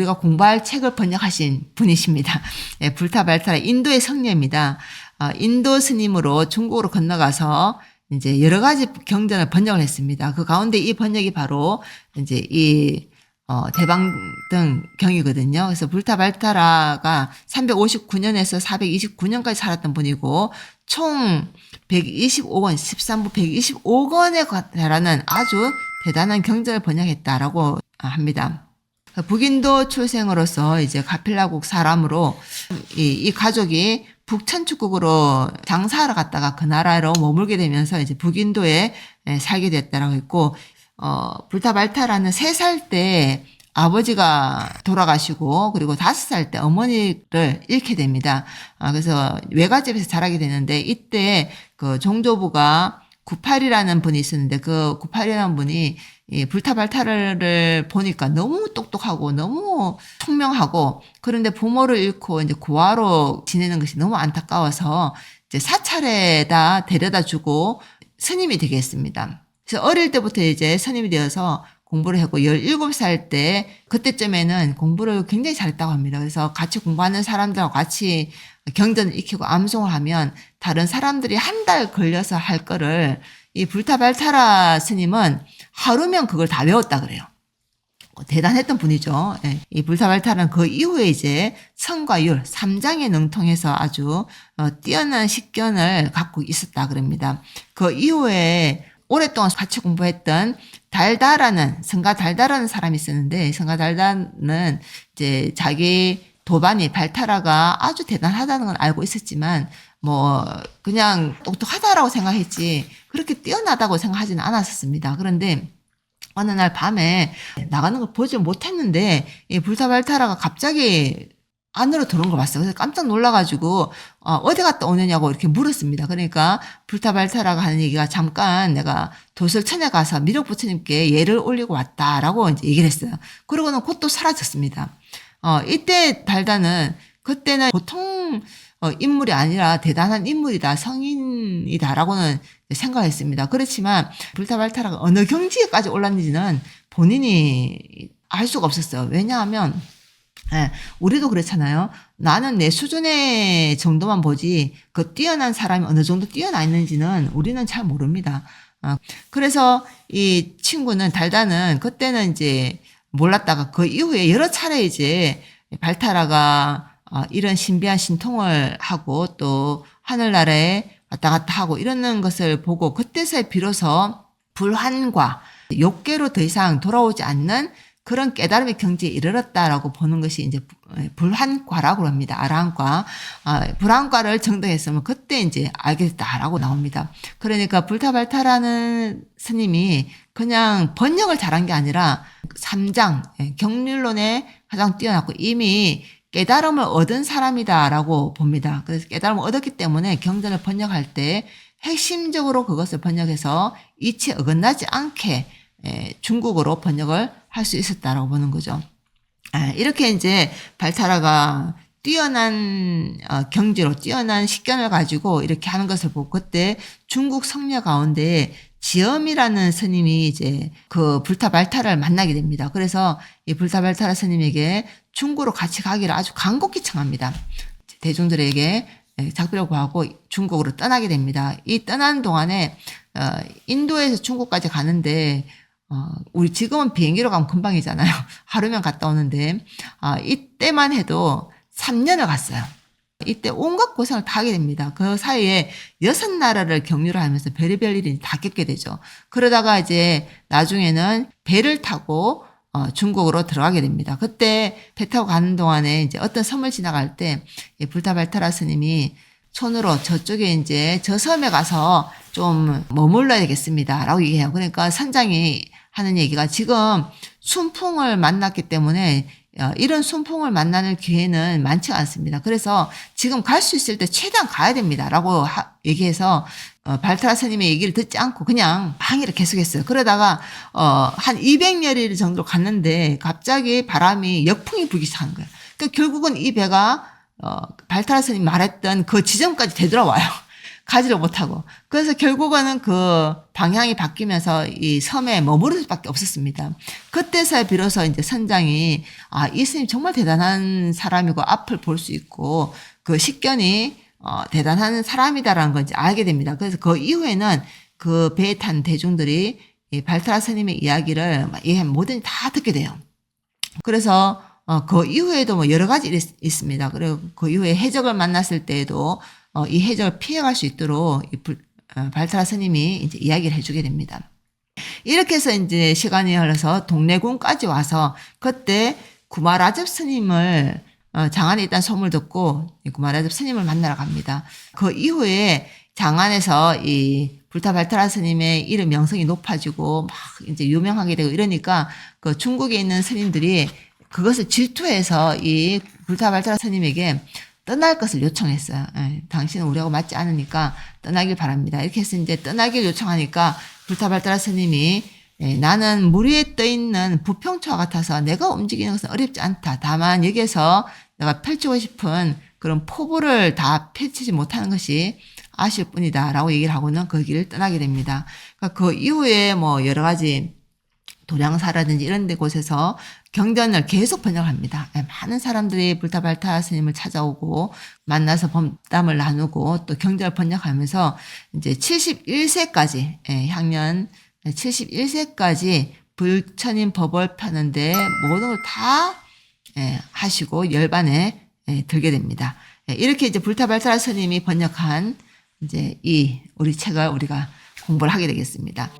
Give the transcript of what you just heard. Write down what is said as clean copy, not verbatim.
우리가 공부할 책을 번역하신 분이십니다. 예, 불타발타라 인도의 성녀입니다. 인도 스님으로 중국으로 건너가서 이제 여러 가지 경전을 번역을 했습니다. 그 가운데 이 번역이 바로 이제 이 대방등 경이거든요. 그래서 불타발타라가 359년에서 429년까지 살았던 분이고 총 125권, 13부 125권에 달하는 아주 대단한 경전을 번역했다라고 합니다. 북인도 출생으로서 이제 가필라국 사람으로 이 가족이 북천축국으로 장사하러 갔다가 그 나라로 머물게 되면서 이제 북인도에 살게 됐다라고 했고, 불타발타라는 3살 때 아버지가 돌아가시고, 그리고 5살 때 어머니를 잃게 됩니다. 그래서 외갓집에서 자라게 되는데, 이때 그 종조부가 구팔이라는 분이 있었는데, 그 구팔이라는 분이 이 불타발타를 보니까 너무 똑똑하고 너무 총명하고, 그런데 부모를 잃고 이제 고아로 지내는 것이 너무 안타까워서 이제 사찰에다 데려다 주고 스님이 되게 했습니다. 그래서 어릴 때부터 이제 스님이 되어서 공부를 했고 17살 때 그때쯤에는 공부를 굉장히 잘했다고 합니다. 그래서 같이 공부하는 사람들하고 같이 경전을 익히고 암송을 하면 다른 사람들이 한 달 걸려서 할 거를 이 불타발타라 스님은 하루면 그걸 다 외웠다 그래요. 대단했던 분이죠. 예. 이 불타발타라는 그 이후에 이제 성과 율 3장에 능통해서 아주 뛰어난 식견을 갖고 있었다 그럽니다. 그 이후에 오랫동안 같이 공부했던 달다라는 성가 달다라는 사람이 있었는데, 성가 달다는 이제 자기 도반이 발타라가 아주 대단하다는 건 알고 있었지만 뭐 그냥 똑똑하다라고 생각했지 그렇게 뛰어나다고 생각하지는 않았었습니다. 그런데 어느 날 밤에 나가는 걸 보지 못했는데 이 불타발타라가 갑자기 안으로 들어온 걸 봤어요. 그래서 깜짝 놀라가지고 어디 갔다 오느냐고 이렇게 물었습니다. 그러니까 불타발타라가 하는 얘기가 잠깐 내가 도설천에 가서 미륵부처님께 예를 올리고 왔다라고 이제 얘기를 했어요. 그러고는 곧 또 사라졌습니다. 이때 달다는 그때는 보통 인물이 아니라 대단한 인물이다, 성인이다라고는 생각했습니다. 그렇지만 불타발타라가 어느 경지에까지 올랐는지는 본인이 알 수가 없었어요. 왜냐하면 우리도 그렇잖아요. 나는 내 수준의 정도만 보지 그 뛰어난 사람이 어느 정도 뛰어나 있는지는 우리는 잘 모릅니다. 그래서 이 친구는 달다는 그때는 이제 몰랐다가 그 이후에 여러 차례 이제 발타라가 이런 신비한 신통을 하고 또 하늘나라에 왔다 갔다 하고 이러는 것을 보고 그때서야 비로소 불환과 욕계로 더 이상 돌아오지 않는 그런 깨달음의 경지에 이르렀다라고 보는 것이 이제 불환과라고 합니다. 아라한과. 불환과를 정득했으면 그때 이제 알게 됐다라고 나옵니다. 그러니까 불타발타라는 스님이 그냥 번역을 잘한 게 아니라 3장, 경륜론에 가장 뛰어났고 이미 깨달음을 얻은 사람이다라고 봅니다. 그래서 깨달음을 얻었기 때문에 경전을 번역할 때 핵심적으로 그것을 번역해서 이치에 어긋나지 않게 중국어로 번역을 할 수 있었다라고 보는 거죠. 이렇게 이제 발타라가 뛰어난 경지로 뛰어난 식견을 가지고 이렇게 하는 것을 보고 그때 중국 성녀 가운데 지엄이라는 스님이 이제 그 불타발타를 만나게 됩니다. 그래서 이 불타발타라 스님에게 중국으로 같이 가기를 아주 간곡히 청합니다. 대중들에게 작별을 구하고 중국으로 떠나게 됩니다. 이 떠나는 동안에 인도에서 중국까지 가는데 우리 지금은 비행기로 가면 금방이잖아요. 하루면 갔다 오는데 이때만 해도 3년을 갔어요. 이때 온갖 고생을 다 하게 됩니다. 그 사이에 6나라를 경유를 하면서 별의별 일이 다 겪게 되죠. 그러다가 이제 나중에는 배를 타고 중국으로 들어가게 됩니다. 그때 배 타고 가는 동안에 이제 어떤 섬을 지나갈 때 불타발타라 스님이 손으로 저쪽에 이제 저 섬에 가서 좀 머물러야 되겠습니다. 라고 얘기해요. 그러니까 선장이 하는 얘기가 지금 순풍을 만났기 때문에 이런 순풍을 만나는 기회는 많지 않습니다. 그래서 지금 갈 수 있을 때 최대한 가야 됩니다. 라고 얘기해서 발타라 스님의 얘기를 듣지 않고 그냥 항의를 계속했어요. 그러다가 한 200여리 정도 갔는데 갑자기 바람이 역풍이 불기 시작한 거예요. 그러니까 결국은 이 배가 발타라 스님 말했던 그 지점까지 되돌아와요. 가지를 못하고. 그래서 결국은 그 방향이 바뀌면서 이 섬에 머무를 수밖에 없었습니다. 그때서야 비로소 이제 선장이 이 스님 정말 대단한 사람이고 앞을 볼 수 있고 그 식견이 대단한 사람이다라는 걸 이제 알게 됩니다. 그래서 그 이후에는 그 배에 탄 대중들이 이 발타라 스님의 이야기를 뭐든 다 듣게 돼요. 그래서 그 이후에도 뭐 여러 가지 일이 있습니다. 그리고 그 이후에 해적을 만났을 때에도 이 해적을 피해갈 수 있도록 발타라 스님이 이제 이야기를 해주게 됩니다. 이렇게 해서 이제 시간이 흘러서 동래군까지 와서 그때 구마라접 스님을 장안에 있다는 소문을 듣고 구마라접 스님을 만나러 갑니다. 그 이후에 장안에서 이 불타 발타라 스님의 이름 명성이 높아지고 막 이제 유명하게 되고 이러니까 그 중국에 있는 스님들이 그것을 질투해서 이 불타 발타라 스님에게 떠날 것을 요청했어요. 당신은 우리하고 맞지 않으니까 떠나길 바랍니다. 이렇게 해서 이제 떠나길 요청하니까 불타 발타라 스님이 나는 물 위에 떠 있는 부평초와 같아서 내가 움직이는 것은 어렵지 않다. 다만 여기에서 내가 펼치고 싶은 그런 포부를 다 펼치지 못하는 것이 아쉬울 뿐이다. 라고 얘기를 하고는 그 길을 떠나게 됩니다. 그러니까 그 이후에 뭐 여러 가지 도량사라든지 이런 데 곳에서 경전을 계속 번역합니다. 많은 사람들이 불타 발타라 스님을 찾아오고 만나서 법담을 나누고 또 경전을 번역하면서 이제 71세까지, 향년 71세까지 불천인 법을 펴는데 모든 걸 다 하시고 열반에 들게 됩니다. 이렇게 이제 불타 발타라 스님이 번역한 이제 우리 책을 우리가 공부를 하게 되겠습니다.